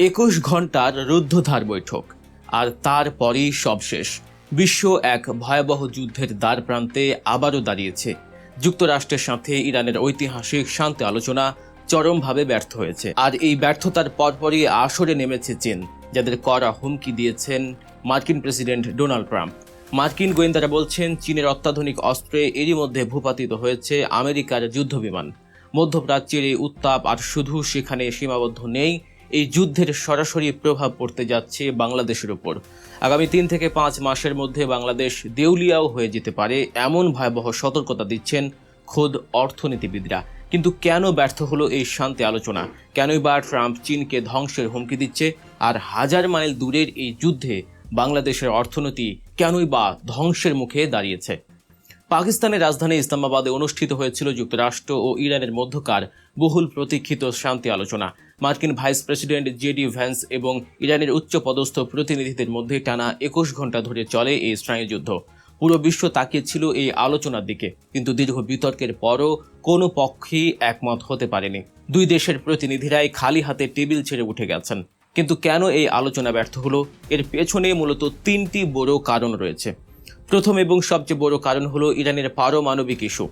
21 ঘন্টার রুদ্ধদ্বার বৈঠক, আর তারপরই সব শেষ। বিশ্ব এক ভয়াবহ যুদ্ধের দ্বার প্রান্তে আবারও দাঁড়িয়েছে। যুক্তরাষ্ট্রের সাথে ইরানের ঐতিহাসিক শান্তি আলোচনা চরমভাবে ব্যর্থ হয়েছে, আর এই ব্যর্থতার পরপরই আসরে নেমেছে চীন, যাদের কড়া হুমকি দিয়েছেন মার্কিন প্রেসিডেন্ট ডোনাল্ড ট্রাম্প। মার্কিন গোয়েন্দারা বলছেন চীনের অত্যাধুনিক অস্ত্রে এরই মধ্যে ভূপাতিত হয়েছে আমেরিকার যুদ্ধবিমান। মধ্যপ্রাচ্যের এই উত্তাপ আর শুধু সেখানে সীমাবদ্ধ নেই, এই যুদ্ধের সরাসরি প্রভাব পড়তে যাচ্ছে বাংলাদেশের উপর। আগামী 3 থেকে 5 মাসের মধ্যে বাংলাদেশ দেউলিয়াও হয়ে যেতে পারে, এমন ভয়াবহ সতর্কতা দিচ্ছেন খোদ অর্থনীতিবিদরা। কিন্তু কেন ব্যর্থ হলো এই শান্তি আলোচনা? কেনই বা ট্রাম্প চীনকে ধ্বংসের হুমকি দিচ্ছে? আর হাজার মাইল দূরের এই যুদ্ধে বাংলাদেশের অর্থনীতি কেনই বা ধ্বংসের মুখে দাঁড়িয়েছে? পাকিস্তানের রাজধানী ইসলামাবাদে অনুষ্ঠিত হয়েছিল যুক্তরাষ্ট্র ও ইরানের মধ্যকার বহুল প্রতীক্ষিত শান্তি আলোচনা। মার্কিন ভাইস প্রেসিডেন্ট জেডি ভ্যান্স এবং ইরানের উচ্চপদস্থ প্রতিনিধিদের মধ্যে টানা 21 ঘন্টা ধরে চলে এই স্নায়ুযুদ্ধ। পুরো বিশ্ব তাকিয়েছিল এই আলোচনার দিকে, কিন্তু দীর্ঘ বিতর্কের পরও কোনো পক্ষই একমত হতে পারেনি। দুই দেশের প্রতিনিধিরাই খালি হাতে টেবিল ছেড়ে উঠে গেছেন। কিন্তু কেন এই আলোচনা ব্যর্থ হলো? এর পেছনে মূলত 3টি বড় কারণ রয়েছে। প্রথম এবং সবচেয়ে বড় কারণ হলো ইরানের পারমাণবিক ইস্যু।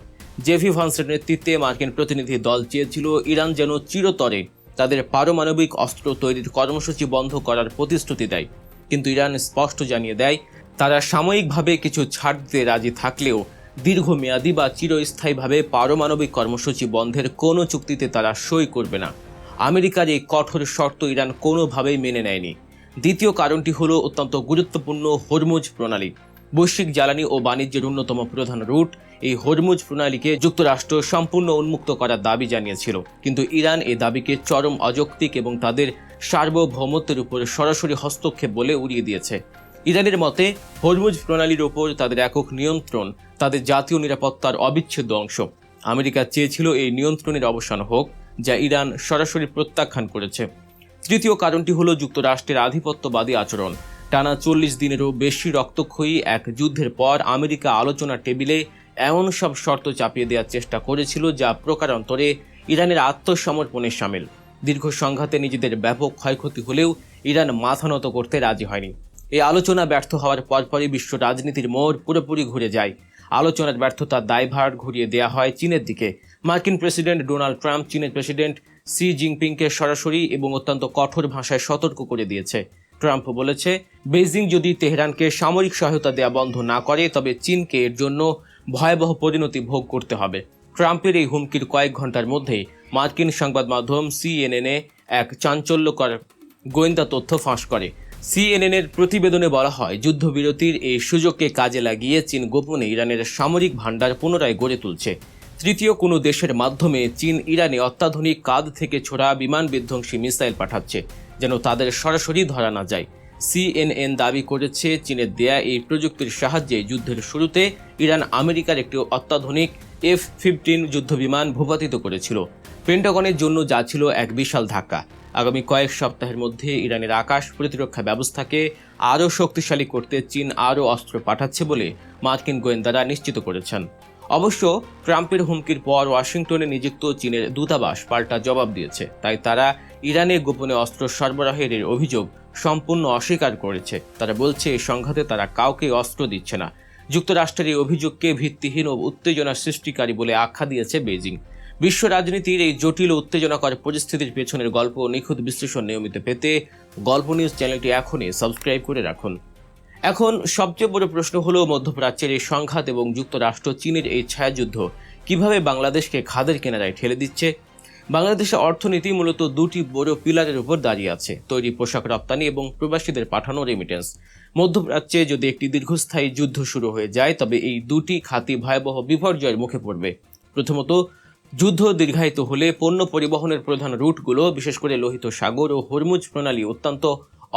জেভি ভান্সের নেতৃত্বে মার্কিন প্রতিনিধি দল চেয়েছিল ইরান যেন চিরতরে তাদের পারমাণবিক অস্ত্র তৈরির কর্মসূচি বন্ধ করার প্রতিশ্রুতি দেয়। কিন্তু ইরান স্পষ্ট জানিয়ে দেয় তারা সাময়িকভাবে কিছু ছাড় দিতে রাজি থাকলেও দীর্ঘমেয়াদী বা চিরস্থায়ীভাবে পারমাণবিক কর্মসূচি বন্ধের কোনো চুক্তিতে তারা সই করবে না। আমেরিকার এই কঠোর শর্ত ইরান কোনোভাবেই মেনে নেয়নি। দ্বিতীয় কারণটি হলো অত্যন্ত গুরুত্বপূর্ণ হরমুজ প্রণালী। বৈশ্বিক জ্বালানি ও বাণিজ্যের অন্যতম প্রধান রুট এই হরমুজ প্রণালীকে যুক্তরাষ্ট্র সম্পূর্ণ উন্মুক্ত করার দাবি জানিয়েছিল, কিন্তু ইরান এই দাবিকে চরম অযৌক্তিক এবং তাদের সার্বভৌমত্বের উপর সরাসরি হস্তক্ষেপ বলে উড়িয়ে দিয়েছে। ইরানের মতে হরমুজ প্রণালীর ওপর তাদের একক নিয়ন্ত্রণ তাদের জাতীয় নিরাপত্তার অবিচ্ছেদ্য অংশ। আমেরিকা চেয়েছিল এই নিয়ন্ত্রণের অবসান হোক, যা ইরান সরাসরি প্রত্যাখ্যান করেছে। তৃতীয় কারণটি হলো যুক্তরাষ্ট্রের আধিপত্যবাদী আচরণ। টানা 40 দিনেরও বেশি রক্তক্ষয়ী এক যুদ্ধের পর আমেরিকা আলোচনার টেবিলে এমন সব শর্ত চাপিয়ে দেওয়ার চেষ্টা করেছিল যা প্রকারান্তরে ইরানের আত্মসমর্পণের সামিল। দীর্ঘ সংঘাতে নিজেদের ব্যাপক ক্ষয়ক্ষতি হলেও ইরান মাথা নত করতে রাজি হয়নি। এই আলোচনা ব্যর্থ হওয়ার পরপরই বিশ্ব রাজনীতির মোড় পুরোপুরি ঘুরে যায়। আলোচনার ব্যর্থতার দায়ভার ঘুরিয়ে দেওয়া হয় চীনের দিকে। মার্কিন প্রেসিডেন্ট ডোনাল্ড ট্রাম্প চীনের প্রেসিডেন্ট শি জিনপিংকে সরাসরি এবং অত্যন্ত কঠোর ভাষায় সতর্ক করে দিয়েছে। ট্রাম্প বলেছে, বেইজিং যদি তেহরানকে সামরিক সহায়তা দেওয়া বন্ধ না করে তবে চীনকে এর জন্য ভয়াবহ পরিণতি ভোগ করতে হবে। ট্রাম্পের এই হুমকির কয়েক ঘন্টার মধ্যেই মার্কিন সংবাদ মাধ্যম সিএনএন এক চাঞ্চল্যকর গোয়েন্দা তথ্য ফাঁস করে। সিএনএনের প্রতিবেদনে বলা হয়, যুদ্ধবিরতির এই সুযোগকে কাজে লাগিয়ে চীন গোপনে ইরানের সামরিক ভান্ডার পুনরায় গড়ে তুলছে। তৃতীয় কোনো দেশের মাধ্যমে চীন ইরানে অত্যাধুনিক কাঁধ থেকে ছোড়া বিমান বিধ্বংসী মিসাইল পাঠাচ্ছে, যেন তাদের সরাসরি ধরা না যায়। সিএনএন দাবি করেছে, চীনের দেয়া এই প্রযুক্তির সাহায্যে যুদ্ধের শুরুতে ইরান আমেরিকার একটি অত্যাধুনিক F-15 যুদ্ধবিমান ভূপাতিত করেছিল। পেন্টাগনের জন্য যা ছিল এক বিশাল ধাক্কা। আগামী কয়েক সপ্তাহের মধ্যে ইরানের আকাশ প্রতিরক্ষা ব্যবস্থাকে আরও শক্তিশালী করতে চীন আরও অস্ত্র পাঠাচ্ছে বলে মার্কিন গোয়েন্দারা নিশ্চিত করেছেন। অবশ্য ট্রাম্পের হুমকির পর ওয়াশিংটনে নিযুক্ত চীনের দূতাবাস পাল্টা জবাব দিয়েছে, তাই তারা ইরানে গোপনে অস্ত্র সরবরাহের এর অভিযোগ সম্পূর্ণ অস্বীকার করেছে। তারা বলছে এই সংঘাতে তারা কাউকে অস্ত্র দিচ্ছে না। যুক্তরাষ্ট্রের এই অভিযোগকে ভিত্তিহীন ও উত্তেজনা সৃষ্টিকারী বলে আখ্যা দিয়েছে বেইজিং। বিশ্ব রাজনীতির এই জটিল ও উত্তেজনাকর পরিস্থিতির পেছনের গল্প ও নিখুঁত বিশ্লেষণ নিয়মিত পেতে গল্প নিউজ চ্যানেলটি এখনই সাবস্ক্রাইব করে রাখুন। এখন সবচেয়ে বড় প্রশ্ন হলো, মধ্যপ্রাচ্যের এই সংঘাত এবং যুক্তরাষ্ট্র চীনের এই ছায়াযুদ্ধ কিভাবে বাংলাদেশকে খাদের কিনারায় ঠেলে দিচ্ছে? বাংলাদেশের অর্থনীতি মূলত 2টি বড় পিলারের উপর দাঁড়িয়ে আছে: তৈরি পোশাক রপ্তানি এবং প্রবাসীদের পাঠানো রেমিটেন্স। মধ্যপ্রাচ্যে যদি একটি দীর্ঘস্থায়ী যুদ্ধ শুরু হয়ে যায় তবে এই 2টি খাতই ভয়াবহ বিপর্যয়ের মুখে পড়বে। প্রথমত, যুদ্ধ দীর্ঘায়িত হলে পণ্য পরিবহনের প্রধান রুটগুলো, বিশেষ করে লোহিত সাগর ও হরমুজ প্রণালী অত্যন্ত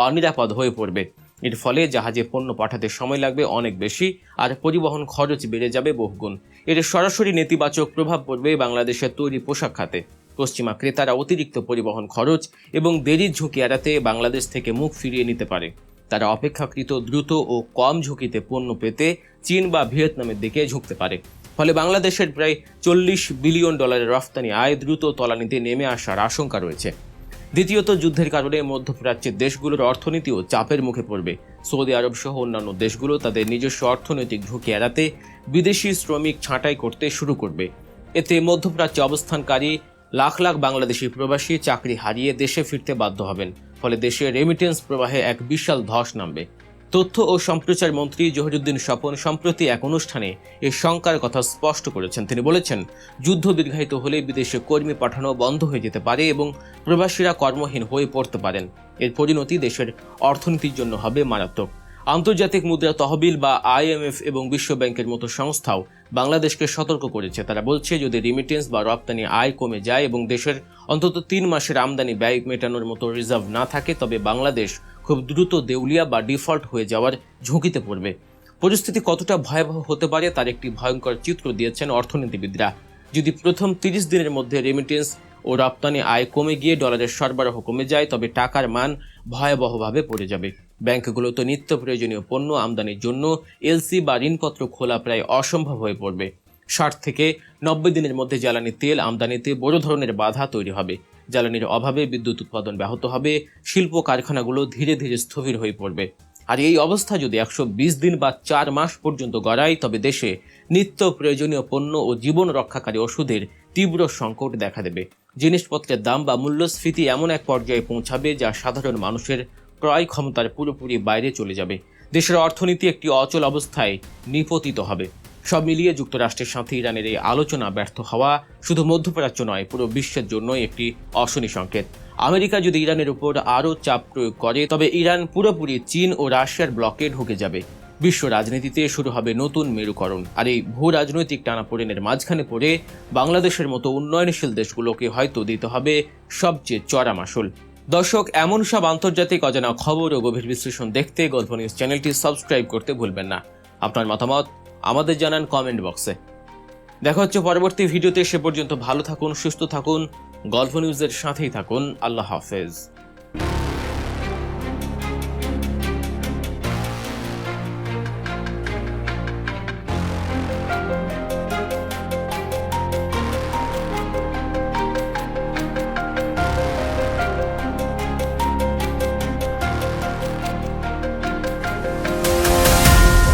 অনিরাপদ হয়ে পড়বে। এর ফলে জাহাজে পণ্য পাঠাতে সময় লাগবে অনেক বেশি, আর পরিবহন খরচ বেড়ে যাবে বহুগুণ। এর সরাসরি নেতিবাচক প্রভাব পড়বে বাংলাদেশের তৈরি পোশাক খাতে। পশ্চিমা ক্রেতারা অতিরিক্ত পরিবহন খরচ এবং দেরির ঝুঁকি এড়াতে বাংলাদেশ থেকে মুখ ফিরিয়ে নিতে পারে। তারা অপেক্ষাকৃত দ্রুত ও কম ঝুঁকিতে পণ্য পেতে চীন বা ভিয়েতনামের দিকে ঝুঁকতে পারে। ফলে বাংলাদেশের প্রায় $40 বিলিয়ন রফতানি আয় দ্রুত তলানিতে নেমে আসার আশঙ্কা রয়েছে। দ্বিতীয়ত, যুদ্ধের কারণে মধ্যপ্রাচ্যের দেশগুলোর অর্থনীতিও চাপের মুখে পড়বে। সৌদি আরব সহ অন্যান্য দেশগুলো তাদের নিজস্ব অর্থনৈতিক ঝুঁকি এড়াতে বিদেশি শ্রমিক ছাঁটাই করতে শুরু করবে। এতে মধ্যপ্রাচ্যে অবস্থানকারী লাখ লাখ বাংলাদেশি প্রবাসী চাকরি হারিয়ে দেশে ফিরতে বাধ্য হবেন। ফলে দেশে রেমিটেন্স প্রবাহে এক বিশাল ধস নামবে। তথ্য ও সম্প্রচার মন্ত্রী জহিরুদ্দিন স্বপন সম্প্রতি এক অনুষ্ঠানে এই শঙ্কার কথা স্পষ্ট করেছেন। তিনি বলেছেন, যুদ্ধ দীর্ঘায়িত হলে বিদেশে কর্মী পাঠানো বন্ধ হয়ে যেতে পারে এবং প্রবাসীরা কর্মহীন হয়ে পড়তে পারেন। এর পরিণতি দেশের অর্থনীতির জন্য হবে মারাত্মক। আন্তর্জাতিক মুদ্রা তহবিল বা IMF এবং বিশ্ব ব্যাংকের মতো সংস্থাও বাংলাদেশকে সতর্ক করেছে। তারা বলছে, যদি রেমিটেন্স বা রপ্তানি আয় কমে যায় এবং দেশের অন্তত 3 মাসের আমদানি ব্যয় মেটানোর মতো রিজার্ভ না থাকে, তবে বাংলাদেশ খুব দ্রুত দেউলিয়া বা ডিফল্ট হয়ে যাওয়ার ঝুঁকিতে পড়বে। পরিস্থিতি কতটা ভয়াবহ হতে পারে তার একটি ভয়ঙ্কর চিত্র দিয়েছেন অর্থনীতিবিদরা। যদি প্রথম 30 দিনের মধ্যে রেমিটেন্স ও রপ্তানি আয় কমে গিয়ে ডলারের সরবরাহ কমে যায়, তবে টাকার মান ভয়াবহভাবে পড়ে যাবে। ব্যাংকগুলোতে নিত্য প্রয়োজনীয় পণ্য আমদানির জন্য LC বা ঋণপত্র খোলা প্রায় অসম্ভব হয়ে পড়বে। 60 থেকে 90 দিনের মধ্যে জ্বালানি তেল আমদানিতে বড় ধরনের বাধা তৈরি হবে। জ্বালানির অভাবে বিদ্যুৎ উৎপাদন ব্যাহত হবে, শিল্প কারখানাগুলো ধীরে ধীরে স্থবির হয়ে পড়বে। আর এই অবস্থা যদি 120 দিন বা 4 মাস পর্যন্ত গড়ায়, তবে দেশে নিত্য প্রয়োজনীয় পণ্য ও জীবন রক্ষাকারী ওষুধের তীব্র সংকট দেখা দেবে। জিনিসপত্রের দাম বা মূল্যস্ফীতি এমন এক পর্যায়ে পৌঁছাবে যা সাধারণ মানুষের ক্রয় ক্ষমতার পুরোপুরি বাইরে চলে যাবে। দেশের অর্থনীতি একটি অচল অবস্থায় নিপতিত হবে। সব মিলিয়ে যুক্তরাষ্ট্রের সাথে ইরানের এই আলোচনা ব্যর্থ হওয়া শুধু মধ্যপ্রাচ্য নয়, পুরো বিশ্বের জন্যই একটি অশনি সংকেত। আমেরিকা যদি ইরানের উপর আরও চাপ প্রয়োগ করে, তবে ইরান পুরোপুরি চীন ও রাশিয়ার ব্লকে ঢুকে যাবে। বিশ্ব রাজনীতিতে শুরু হবে নতুন মেরুকরণ। আর এই ভূ রাজনৈতিক টানাপোড়েনের মাঝখানে পড়ে বাংলাদেশের মতো উন্নয়নশীল দেশগুলোকে হয়তো দিতে হবে সবচেয়ে চড়া মাশুল। দর্শক, এমন সব আন্তর্জাতিক অজানা খবর ও গভীর বিশ্লেষণ দেখতে গল্ফ নিউজ চ্যানেলটি সাবস্ক্রাইব করতে ভুলবেন না। আপনার মতামত আমাদের জানান কমেন্ট বক্সে। দেখা হচ্ছে পরবর্তী ভিডিওতে। সে পর্যন্ত ভালো থাকুন, সুস্থ থাকুন, গল্ফ নিউজের সাথেই থাকুন। আল্লাহ হাফেজ।